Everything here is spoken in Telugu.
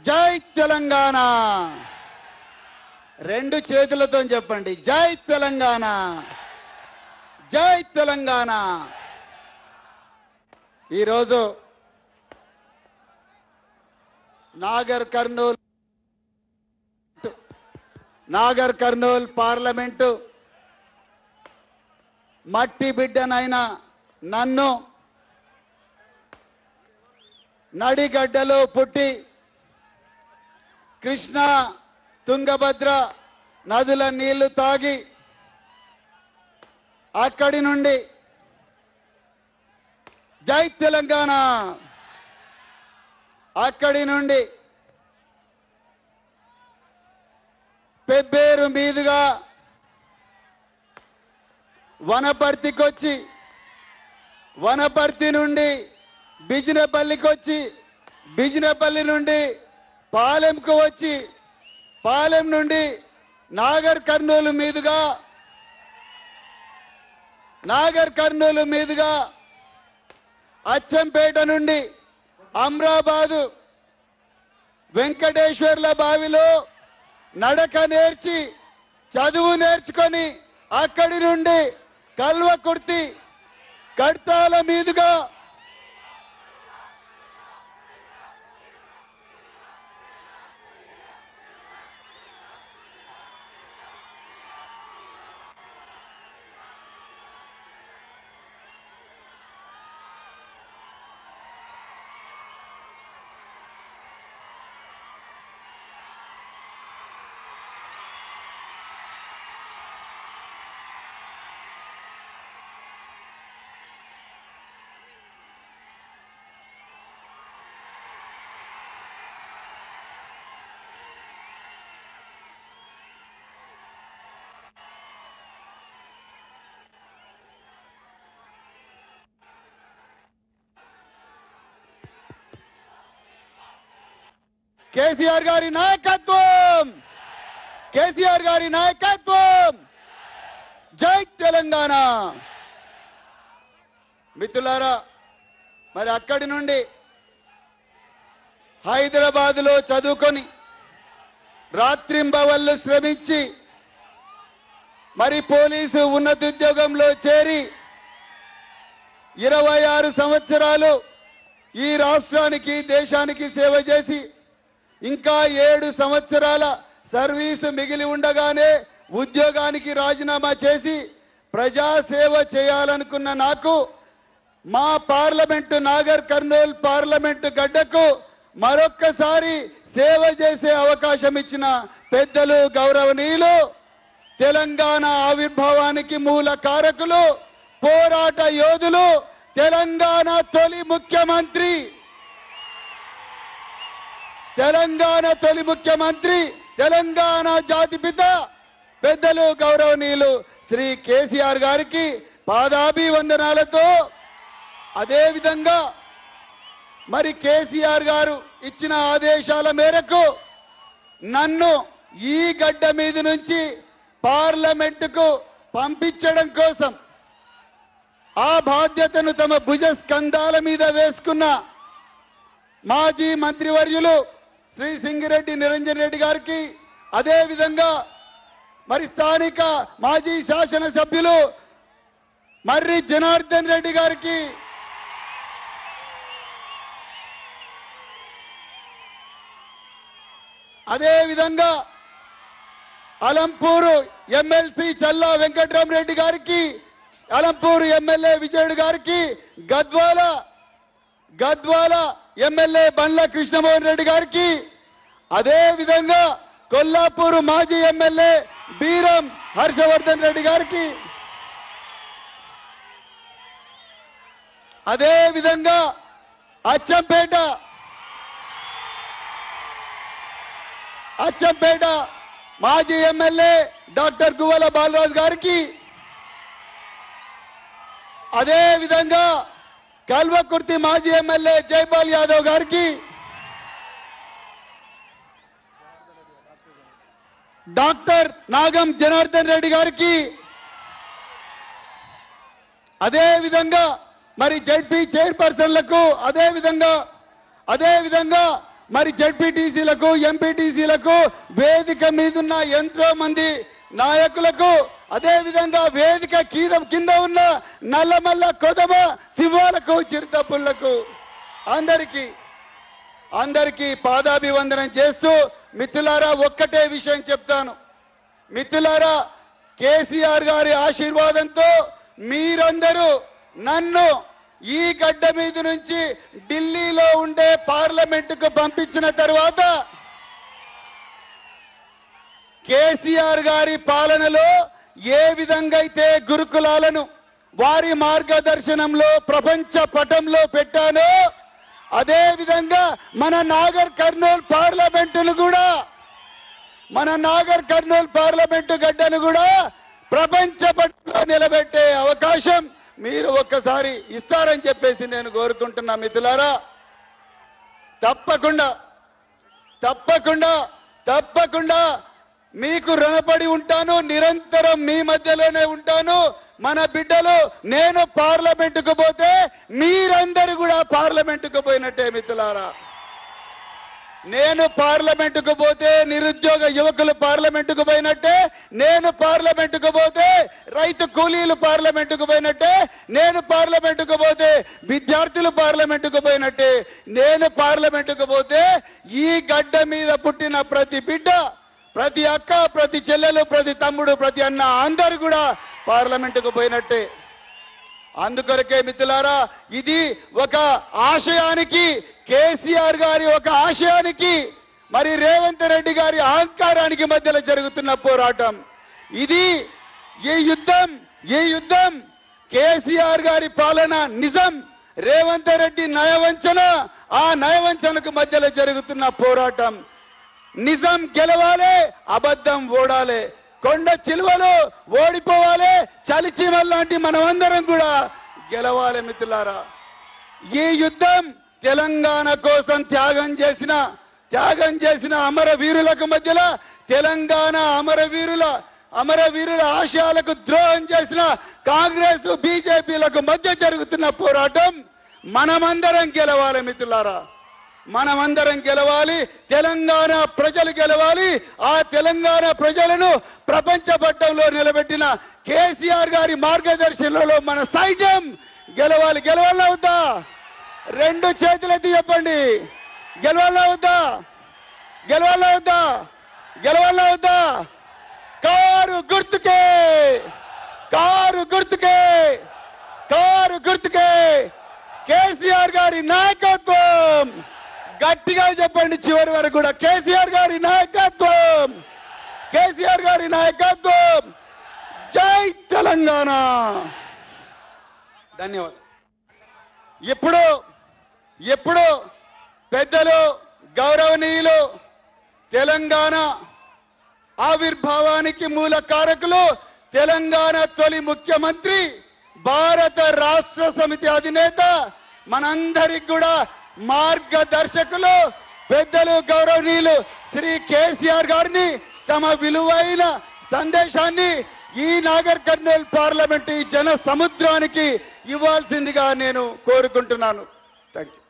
జై తెలంగాణ. రెండు చేతులతో చెప్పండి, జై తెలంగాణ, జై తెలంగాణ. ఈరోజు నాగర్ కర్నూల్ పార్లమెంటు మట్టి బిడ్డనైన నన్ను నడిగడ్డలో పుట్టి కృష్ణా తుంగభద్ర నదుల నీళ్లు తాగి అక్కడి నుండి జై తెలంగాణ, అక్కడి నుండి పెబ్బేరు మీదుగా వనపర్తికొచ్చి, వనపర్తి నుండి బిజినపల్లికి వచ్చి, బిజినపల్లి నుండి పాలెంకు వచ్చి, పాలెం నుండి నాగర్ కర్నూలు మీదుగా అచ్చంపేట నుండి అమ్రాబాదు వెంకటేశ్వర్ల బావిలో నడక నేర్చి చదువు నేర్చుకొని అక్కడి నుండి కల్వకుర్తి కడ్తాల మీదుగా కేసీఆర్ గారి నాయకత్వం, కేసీఆర్ గారి నాయకత్వం, జై తెలంగాణ. మిత్రులారా, మరి అక్కడి నుండి హైదరాబాదులో చదువుకొని రాత్రింబవళ్లు శ్రమించి మరి పోలీసు ఉన్నతోద్యోగంలో చేరి 26 సంవత్సరాలు ఈ రాష్ట్రానికి దేశానికి సేవ చేసి ఇంకా 7 సంవత్సరాల సర్వీసు మిగిలి ఉండగానే ఉద్యోగానికి రాజీనామా చేసి ప్రజాసేవ చేయాలనుకున్న నాకు మా పార్లమెంటు నాగర్ కర్నూల్ పార్లమెంటు గడ్డకు మరొక్కసారి సేవ చేసే అవకాశం ఇచ్చిన పెద్దలు, గౌరవనీయులు, తెలంగాణ ఆవిర్భావానికి మూల కారకులు, పోరాట యోధులు, తెలంగాణ తొలి ముఖ్యమంత్రి, తెలంగాణ జాతిపిత పెద్దలు గౌరవనీయులు శ్రీ కేసీఆర్ గారికి పాదాభివందనాలతో, అదేవిధంగా మరి కేసీఆర్ గారు ఇచ్చిన ఆదేశాల మేరకు నన్ను ఈ గడ్డ మీద నుంచి పార్లమెంటుకు పంపించడం కోసం ఆ బాధ్యతను తమ భుజ స్కంధాల మీద వేసుకున్న మాజీ మంత్రివర్యులు శ్రీ సింగిరెడ్డి నిరంజన్ రెడ్డి గారికి, అదేవిధంగా మరి స్థానిక మాజీ శాసనసభ్యులు మర్రి జనార్దన్ రెడ్డి గారికి, అదేవిధంగా అలంపూరు ఎమ్మెల్సీ చల్లా వెంకట్రామరెడ్డి గారికి, అలంపూరు ఎమ్మెల్యే విజయుడు గారికి, గద్వాల ఎమ్మెల్యే బండ్ల కృష్ణమోహన్ రెడ్డి గారికి, అదేవిధంగా కొల్లాపూరు మాజీ ఎమ్మెల్యే బీరం హర్షవర్ధన్ రెడ్డి గారికి, అదేవిధంగా అచ్చంపేట మాజీ ఎమ్మెల్యే డాక్టర్ గువ్వల బాలరాజు గారికి, అదేవిధంగా కల్వకుర్తి మాజీ ఎమ్మెల్యే జైపాల్ యాదవ్ గారికి, డాక్టర్ నాగం జనార్దన్ రెడ్డి గారికి, అదేవిధంగా మరి జడ్పీ చైర్పర్సన్లకు, అదేవిధంగా మరి జడ్పీటీసీలకు ఎంపీటీసీలకు వేదిక మీదున్న ఎంతో మంది నాయకులకు అదే విధంగా వేదిక కింద ఉన్న నల్లమల్ల కొదమ శివాలకు చిరుతపుళ్లకు అందరికీ పాదాభివందనం చేస్తూ మిత్రులారా ఒక్కటే విషయం చెప్తాను. మిత్రులారా, కేసీఆర్ గారి ఆశీర్వాదంతో మీరందరూ నన్ను ఈ గడ్డ మీద నుంచి ఢిల్లీలో ఉండే పార్లమెంటుకు పంపించిన తర్వాత కేసీఆర్ గారి పాలనలో ఏ విధంగా అయితే గురుకులాలను వారి మార్గదర్శనంలో ప్రపంచ పటంలో పెట్టానో అదే విధంగా మన నాగర్ కర్నూల్ పార్లమెంటు గడ్డను కూడా ప్రపంచ పటంలో నిలబెట్టే అవకాశం మీరు ఒక్కసారి ఇస్తారని చెప్పేసి నేను కోరుకుంటున్నా. మిత్రులారా, తప్పకుండా మీకు రుణపడి ఉంటాను. నిరంతరం మీ మధ్యలోనే ఉంటాను. మన బిడ్డలు నేను పార్లమెంటుకు పోతే మీరందరూ కూడా పార్లమెంటుకు పోయినట్టే. మిత్రులారా, నేను పార్లమెంటుకు పోతే నిరుద్యోగ యువకులు పార్లమెంటుకు పోయినట్టే, నేను పార్లమెంటుకు పోతే రైతు కూలీలు పార్లమెంటుకు పోయినట్టే, నేను పార్లమెంటుకు పోతే విద్యార్థులు పార్లమెంటుకు పోయినట్టే, నేను పార్లమెంటుకు పోతే ఈ గడ్డ మీద పుట్టిన ప్రతి బిడ్డ, ప్రతి అక్క, ప్రతి చెల్లెలు, ప్రతి తమ్ముడు, ప్రతి అన్న అందరూ కూడా పార్లమెంటుకు పోయినట్టే. అందుకొరకే మిత్రులారా, ఇది ఒక ఆశయానికి, కేసీఆర్ గారి ఒక ఆశయానికి, మరి రేవంత్ రెడ్డి గారి అహంకారానికి మధ్యలో జరుగుతున్న పోరాటం ఇది. ఈ యుద్ధం కేసీఆర్ గారి పాలన నిజం, రేవంత్ రెడ్డి నయవంచన, ఆ నయవంచనకు మధ్యలో జరుగుతున్న పోరాటం. నిజం గెలవాలి, అబద్ధం ఓడాలి. కొండ చిలువలు ఓడిపోవాలి, చలిచీమల్ లాంటి మనమందరం కూడా గెలవాలి. మిత్రులారా, ఈ యుద్ధం తెలంగాణ కోసం త్యాగం చేసిన అమరవీరులకు మధ్యలో, తెలంగాణ అమరవీరుల ఆశయాలకు ద్రోహం చేసిన కాంగ్రెస్ బీజేపీలకు మధ్య జరుగుతున్న పోరాటం. మనమందరం గెలవాలి. మిత్రులారా, మనమందరం గెలవాలి. తెలంగాణ ప్రజలు గెలవాలి. ఆ తెలంగాణ ప్రజలను ప్రపంచ పట్టంలో నిలబెట్టిన కేసీఆర్ గారి మార్గదర్శనంలో మన సైన్యం గెలవాలి. గెలవాలా వద్దా? రెండు చేతులెత్తి చెప్పండి. గెలవాలా వద్దా? కారు గుర్తుకే కేసీఆర్ గారి నాయకత్వం. గట్టిగా చెప్పండి చివరి వరకు కూడా. కేసీఆర్ గారి నాయకత్వం. జై తెలంగాణ. ధన్యవాదాలు. ఇప్పుడు పెద్దలు, గౌరవనీయులు, తెలంగాణ ఆవిర్భావానికి మూల కారకులు, తెలంగాణ తొలి ముఖ్యమంత్రి, భారత రాష్ట్ర సమితి అధినేత, మనందరికి కూడా మార్గదర్శకులు, పెద్దలు, గౌరవనీయులు శ్రీ కేసీఆర్ గారిని తమ విలువైన సందేశాన్ని ఈ నాగర్ కర్నూల్ పార్లమెంటు జన సముద్రానికి ఇవ్వాల్సిందిగా నేను కోరుకుంటున్నాను. థాంక్యూ.